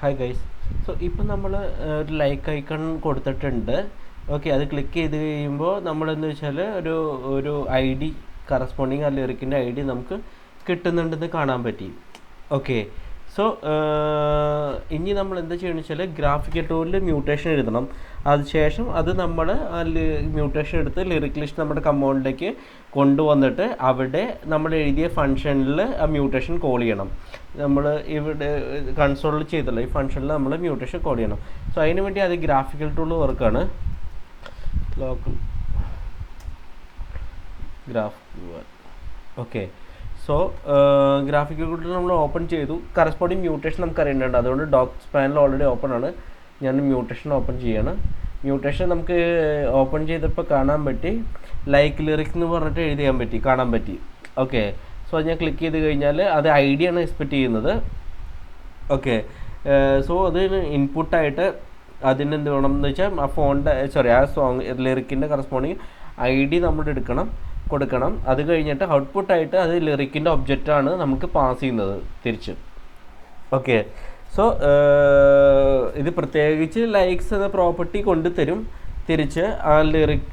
Hi guys. So ഇപ്പം നമ്മൾ ഒരു ലൈക്ക് ഐക്കൺ കൊടുത്തിട്ടുണ്ട്. ഓക്കെ, അത് ക്ലിക്ക് ചെയ്ത് കഴിയുമ്പോൾ നമ്മളെന്ന് വെച്ചാൽ ഒരു ഐ ഡി കറസ്പോണ്ടിങ് ആ ലിറിക്കിൻ്റെ ഐ ഡി നമുക്ക് കിട്ടുന്നുണ്ടെന്ന് കാണാൻ പറ്റി. ഓക്കെ, സോ ഇനി നമ്മൾ എന്താ ചെയ്യണമെന്ന് വെച്ചാൽ ഗ്രാഫിക്കൽ ടൂളിൽ മ്യൂട്ടേഷൻ എഴുതണം. അതിനുശേഷം അത് നമ്മൾ ആ മ്യൂട്ടേഷൻ എടുത്ത് ലിറിക് ലിസ്റ്റ് നമ്മുടെ കമ്പൗണ്ടിലേക്ക് കൊണ്ടുവന്നിട്ട് അവിടെ നമ്മൾ എഴുതിയ ഫംഗ്ഷനിൽ ആ മ്യൂട്ടേഷൻ കോൾ ചെയ്യണം. നമ്മൾ ഇവിടെ കൺസോളിൽ ചെയ്തല്ലോ, ഈ ഫംഗ്ഷനിൽ നമ്മൾ മ്യൂട്ടേഷൻ കോൾ ചെയ്യണം. സോ അതിന് വേണ്ടി അത് ഗ്രാഫിക്കൽ ടൂൾ വർക്കാണ്. Local graph. Okay, so graphical tool നമ്മൾ ഓപ്പൺ ചെയ്തു. കറസ്പോണ്ടിങ് മ്യൂട്ടേഷൻ നമുക്ക് അറിയേണ്ടതുണ്ട്, അതുകൊണ്ട് ഡോക്സ് പാനൽ ഓൾറെഡി ഓപ്പൺ ആണ്. ഞാൻ മ്യൂട്ടേഷൻ ഓപ്പൺ ചെയ്യാണ്. മ്യൂട്ടേഷൻ നമുക്ക് ഓപ്പൺ ചെയ്തപ്പോൾ കാണാൻ പറ്റി ലൈക്ക് ലിറിക്സ് എന്ന് പറഞ്ഞിട്ട് കാണാൻ പറ്റി. ഓക്കെ, സോ ഞാൻ ക്ലിക്ക് ചെയ്ത് കഴിഞ്ഞാൽ അത് ഐ ഡി ആണ് എക്സ്പെക്റ്റ് ചെയ്യുന്നത്. ഓക്കെ, സോ അത് ഇൻപുട്ടായിട്ട് അതിന് എന്ത് വേണം എന്ന് വെച്ചാൽ ആ ഫോണിൻ്റെ ആ സോങ് ലിറിക്കിൻ്റെ കറസ്പോണ്ടിങ് ഐ ഡി നമ്മൾ കൊടുക്കണം. അത് കഴിഞ്ഞിട്ട് ഔട്ട്പുട്ടായിട്ട് അത് ലിറിക്കിൻ്റെ ഒബ്ജക്റ്റാണ് നമുക്ക് പാസ് ചെയ്യുന്നത് തിരിച്ച്. ഓക്കെ, സോ ഇത് പ്രത്യേകിച്ച് ലൈക്സ് എന്ന പ്രോപ്പർട്ടി കൊണ്ടുതരും തിരിച്ച്. ആ ലിറിക്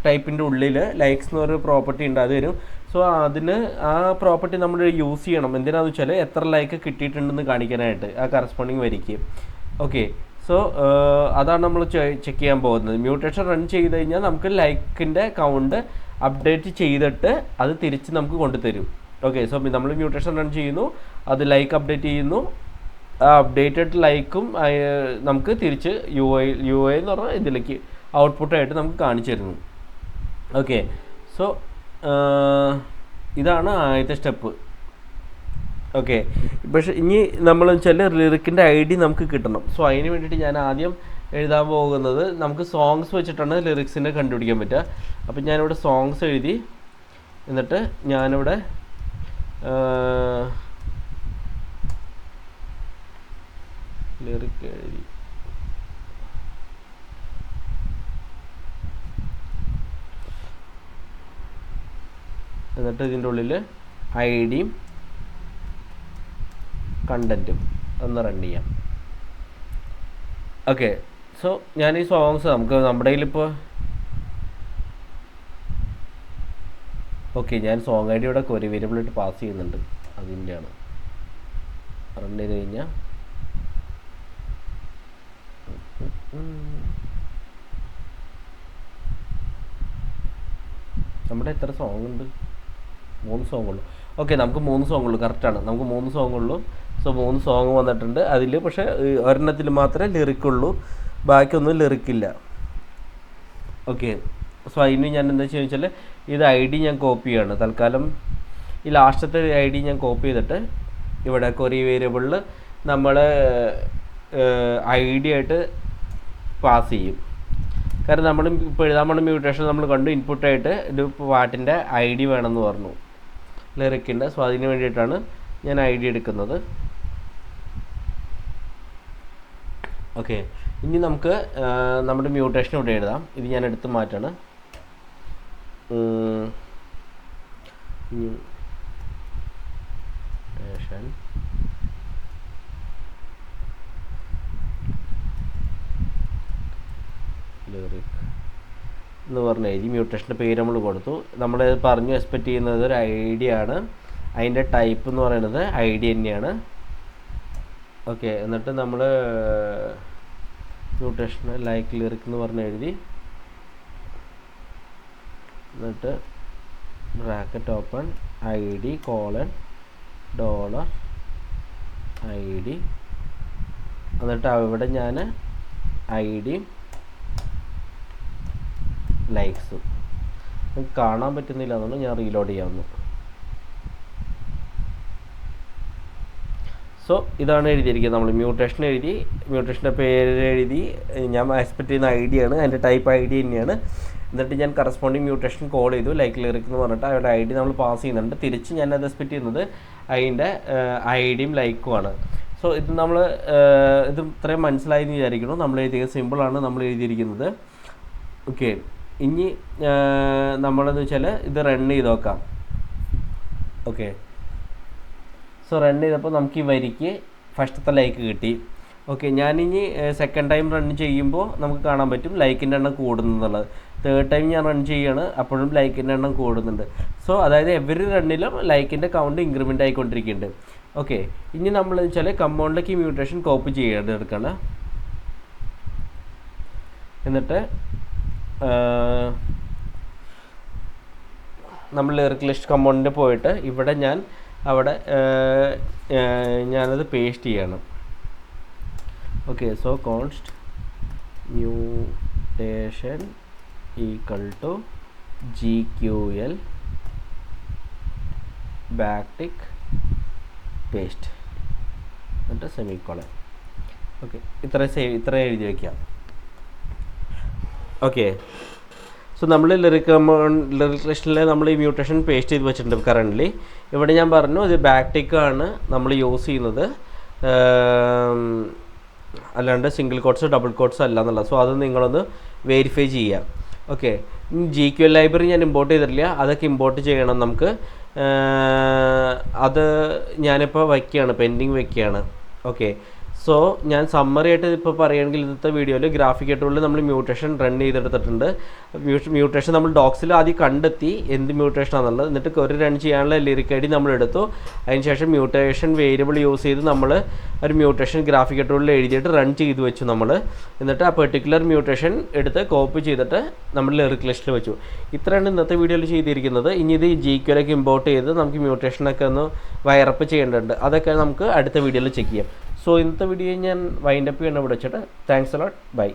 ടൈപ്പിൻ്റെ ഉള്ളിൽ ലൈക്സ് എന്ന് പറയുന്ന പ്രോപ്പർട്ടി ഉണ്ട്, അത് വരും. സോ അതിന് ആ പ്രോപ്പർട്ടി നമ്മൾ യൂസ് ചെയ്യണം. എന്തിനാണെന്ന് വെച്ചാൽ എത്ര ലൈക്ക് കിട്ടിയിട്ടുണ്ടെന്ന് കാണിക്കാനായിട്ട് ആ കറസ്പോണ്ടിങ് വരിക്ക്. ഓക്കെ, സോ അതാണ് നമ്മൾ ചെക്ക് ചെയ്യാൻ പോകുന്നത്. മ്യൂട്ടേഷൻ റൺ ചെയ്ത് കഴിഞ്ഞാൽ നമുക്ക് ലൈക്കിൻ്റെ കൗണ്ട് അപ്ഡേറ്റ് ചെയ്തിട്ട് അത് തിരിച്ച് നമുക്ക് കൊണ്ടുതരും. ഓക്കെ, സോ നമ്മൾ മ്യൂട്ടേഷൻ റൺ ചെയ്യുന്നു, അത് ലൈക്ക് അപ്ഡേറ്റ് ചെയ്യുന്നു. ആ അപ്ഡേറ്റഡ് ലൈക്കും നമുക്ക് തിരിച്ച് യു ഐ എന്ന് പറഞ്ഞാൽ ഇതിലേക്ക് ഔട്ട്പുട്ടായിട്ട് നമുക്ക് കാണിച്ചു തരുന്നു. ഓക്കെ, സോ ഇതാണ് ആദ്യത്തെ സ്റ്റെപ്പ്. ഓക്കെ, പക്ഷേ ഇനി നമ്മൾ വെച്ചാൽ ലിറിക്കിൻ്റെ ഐ ഡി നമുക്ക് കിട്ടണം. സോ അതിന് വേണ്ടിയിട്ട് ഞാൻ ആദ്യം എഴുതാൻ പോകുന്നത്, നമുക്ക് സോങ്സ് വെച്ചിട്ടാണ് ലിറിക്സിനെ കണ്ടുപിടിക്കാൻ പറ്റുക. അപ്പം ഞാനിവിടെ സോങ്സ് എഴുതി, എന്നിട്ട് ഞാനിവിടെ ലിറിക്ക് എഴുതി. എന്നിട്ട് ഇതിൻ്റെ ഉള്ളിൽ ഐ ഡിയും കണ്ടൻറ്റും ഒന്ന് റൺ ചെയ്യാം. ഓക്കെ, സോ ഞാൻ ഈ സോങ്സ് നമുക്ക് നമ്മുടെ കയ്യിലിപ്പോൾ ഓക്കെ, ഞാൻ സോങ് ഐ ഡിയുടെ ഒരു വേരിയബിളായിട്ട് പാസ് ചെയ്യുന്നുണ്ട്, അതിൻ്റെയാണ്. റൺ ചെയ്ത് കഴിഞ്ഞാൽ നമ്മുടെ എത്ര സോങ് ഉണ്ട്? 3 സോങ് ഉള്ളൂ. ഓക്കെ, നമുക്ക് 3 സോങ് ഉള്ളൂ, കറക്റ്റാണ്, നമുക്ക് 3 സോങ് ഉള്ളൂ. സോ 3 സോങ് വന്നിട്ടുണ്ട്. അതിൽ പക്ഷേ ഒരെണ്ണത്തിൽ മാത്രമേ ലിറിക്കുള്ളൂ, ബാക്കിയൊന്നും ലിറിക്കില്ല. ഓക്കെ, സോ അതിന് ഞാൻ എന്താ ചെയ്യുക വെച്ചാൽ ഇത് ഐ ഡി ഞാൻ കോപ്പി ചെയ്യാണ്. തൽക്കാലം ഈ ലാസ്റ്റത്തെ ഐ ഡി ഞാൻ കോപ്പി ചെയ്തിട്ട് ഇവിടെ കൊറി വേരിയബിളിൽ നമ്മൾ ഐ ഡി ആയിട്ട് പാസ് ചെയ്യും. കാരണം നമ്മൾ ഇപ്പോൾ എഴുതാൻ വേണ്ട മ്യൂട്ടേഷൻ നമ്മൾ കണ്ടു, ഇൻപുട്ടായിട്ട് ഒരു പാട്ടിൻ്റെ ഐ ഡി വേണമെന്ന് പറഞ്ഞു ലിറിക്കിൻ്റെ. സോ അതിന് വേണ്ടിയിട്ടാണ് ഞാൻ ഐ ഡി എടുക്കുന്നത്. ഓക്കെ, ഇനി നമുക്ക് നമ്മുടെ മ്യൂട്ടേഷൻ ഇവിടെ എഴുതാം. ഇത് ഞാൻ എടുത്ത് മാറ്റാണ്. മ്യൂട്ടേഷൻ ലിറിക് എന്ന് പറഞ്ഞ എഴുതി. മ്യൂട്ടേഷൻ്റെ പേര് നമ്മൾ കൊടുത്തു. നമ്മൾ പറഞ്ഞു എക്സ്പെക്റ്റ് ചെയ്യുന്നത് ഒരു ഐ ഡി ആണ്, അതിൻ്റെ ടൈപ്പ് എന്ന് പറയുന്നത് ഐ ഡി തന്നെയാണ്. ഓക്കെ, എന്നിട്ട് നമ്മൾ മ്യൂട്ടേഷന് ലൈക്ക് ലിറിക് എന്ന് പറഞ്ഞ് എഴുതി. എന്നിട്ട് bracket open I D $, I D. എന്നിട്ട് അവിടെ ഞാൻ ഐ ഡി ലൈക്സ് കാണാൻ പറ്റുന്നില്ല, അതുകൊണ്ട് ഞാൻ റീലോഡ് ചെയ്യാവുന്നു. സോ ഇതാണ് എഴുതിയിരിക്കുന്നത്. നമ്മൾ മ്യൂട്ടേഷൻ എഴുതി, മ്യൂട്ടേഷൻ്റെ പേര് എഴുതി, ഞാൻ എക്സ്പെക്റ്റ് ചെയ്യുന്ന ഐ ഡി ആണ്, അതിൻ്റെ ടൈപ്പ് ഐ ഡി തന്നെയാണ്. എന്നിട്ട് ഞാൻ കറസ്പോണ്ടിങ് മ്യൂട്ടേഷൻ കോൾ ചെയ്തു, ലൈക്ക് ലിറിക് എന്ന് പറഞ്ഞിട്ട് അവരുടെ ഐ ഡി നമ്മൾ പാസ് ചെയ്യുന്നുണ്ട്. തിരിച്ച് ഞാൻ അത് എക്സ്പെക്റ്റ് ചെയ്യുന്നത് അതിൻ്റെ ഐ ഡിയും ലൈക്കുമാണ്. സോ ഇത് നമ്മൾ ഇത് ഇത്രയും മനസ്സിലായി എന്ന് വിചാരിക്കുന്നു. നമ്മൾ എഴുതിയ സിമ്പിളാണ് നമ്മൾ എഴുതിയിരിക്കുന്നത്. ഓക്കെ, ഇനി നമ്മളെന്ന് വെച്ചാൽ ഇത് റൺ ചെയ്ത് നോക്കാം. ഓക്കെ, സോ റൺ ചെയ്തപ്പോൾ നമുക്ക് ഈ വരിക്ക് ഫസ്റ്റത്തെ ലൈക്ക് കിട്ടി. ഓക്കെ, ഞാനിനി സെക്കൻഡ് ടൈം റൺ ചെയ്യുമ്പോൾ നമുക്ക് കാണാൻ പറ്റും ലൈക്കിൻ്റെ എണ്ണം കൂടുന്നുള്ളത്. തേർഡ് ടൈം ഞാൻ റൺ ചെയ്യാണ്, അപ്പോഴും ലൈക്കിൻ്റെ എണ്ണം കൂടുന്നുണ്ട്. സോ അതായത് എവറി റണ്ണിലും ലൈക്കിൻ്റെ കൗണ്ട് ഇൻക്രിമെൻ്റ് ആയിക്കൊണ്ടിരിക്കുന്നുണ്ട്. ഓക്കെ, ഇനി നമ്മൾ വെച്ചാൽ കമ്പൗണ്ടിലേക്ക് മ്യൂട്ടേഷൻ കോപ്പി ചെയ്തെടുക്കണം. എന്നിട്ട് നമ്മൾ ലിറിക് ലിസ്റ്റ് കമ്പൗണ്ടിൽ പോയിട്ട് ഇവിടെ ഞാനത് പേസ്റ്റ് ചെയ്യണം. Okay, so const mutation equal to GQL backtick paste എന്നിട്ട് സെമിക്കോളൻ. ഓക്കെ, ഇത്ര എഴുതി വയ്ക്കാം. ഓക്കെ, സോ നമ്മൾ ലിറിക് ലിസ്റ്റിൽ നമ്മൾ ഈ മ്യൂട്ടേഷൻ പേസ്റ്റ് ചെയ്ത് വെച്ചിട്ടുണ്ട് കറൻ്റ്ലി. ഇവിടെ ഞാൻ പറഞ്ഞു ഇത് ബാക്ക്ടിക്കാണ് നമ്മൾ യൂസ് ചെയ്യുന്നത്, അല്ലാണ്ട് സിംഗിൾ കോട്ട്സ് ഡബിൾ കോട്ട്സ് അല്ല എന്നുള്ളത്. സോ അത് നിങ്ങളൊന്ന് വെരിഫൈ ചെയ്യുക. ഓക്കെ, GQL ലൈബ്രറി ഞാൻ ഇമ്പോർട്ട് ചെയ്തിട്ടില്ല, അതൊക്കെ ഇമ്പോർട്ട് ചെയ്യണം നമുക്ക്. അത് ഞാനിപ്പോൾ വയ്ക്കുകയാണ്, പെൻഡിങ് വയ്ക്കുകയാണ്. ഓക്കെ, സോ ഞാൻ സമ്മറി ആയിട്ട് ഇപ്പോൾ പറയുകയാണെങ്കിൽ ഇന്നത്തെ വീഡിയോയിൽ ഗ്രാഫിക് ടൂളിൽ നമ്മൾ മ്യൂട്ടേഷൻ റൺ ചെയ്തെടുത്തിട്ടുണ്ട്. മ്യൂട്ടേഷൻ നമ്മൾ ഡോക്സിൽ ആദ്യം കണ്ടെത്തി എന്ത് മ്യൂട്ടേഷൻ ആണെന്നുള്ളത്, എന്നിട്ട് ഒരു റൺ ചെയ്യാനുള്ള ലിറിക് ID നമ്മൾ എടുത്തു. അതിനുശേഷം മ്യൂട്ടേഷൻ വേരിയബിൾ യൂസ് ചെയ്ത് നമ്മൾ ഒരു മ്യൂട്ടേഷൻ ഗ്രാഫിക് ടൂളിൽ എഴുതിയിട്ട് റൺ ചെയ്ത് വെച്ചു നമ്മൾ. എന്നിട്ട് ആ പെർട്ടിക്കുലർ മ്യൂട്ടേഷൻ എടുത്ത് കോപ്പി ചെയ്തിട്ട് നമ്മൾ ലിറിക് ലിസ്റ്റിൽ വെച്ചു. ഇത്രയാണ് ഇന്നത്തെ വീഡിയോയിൽ ചെയ്തിരിക്കുന്നത്. ഇനി ഇത് GQL ഇമ്പോർട്ട് ചെയ്ത് നമുക്ക് മ്യൂട്ടേഷനൊക്കെ ഒന്ന് വയറപ്പ് ചെയ്യേണ്ടതുണ്ട്. അതൊക്കെ നമുക്ക് അടുത്ത വീഡിയോയിൽ ചെക്ക് ചെയ്യാം. സോ ഇന്നത്തെ വീഡിയോ ഞാൻ വൈൻഡപ്പ് ചെയ്യണം ഇവിടെ വെച്ചിട്ട്. Thanks a lot, by.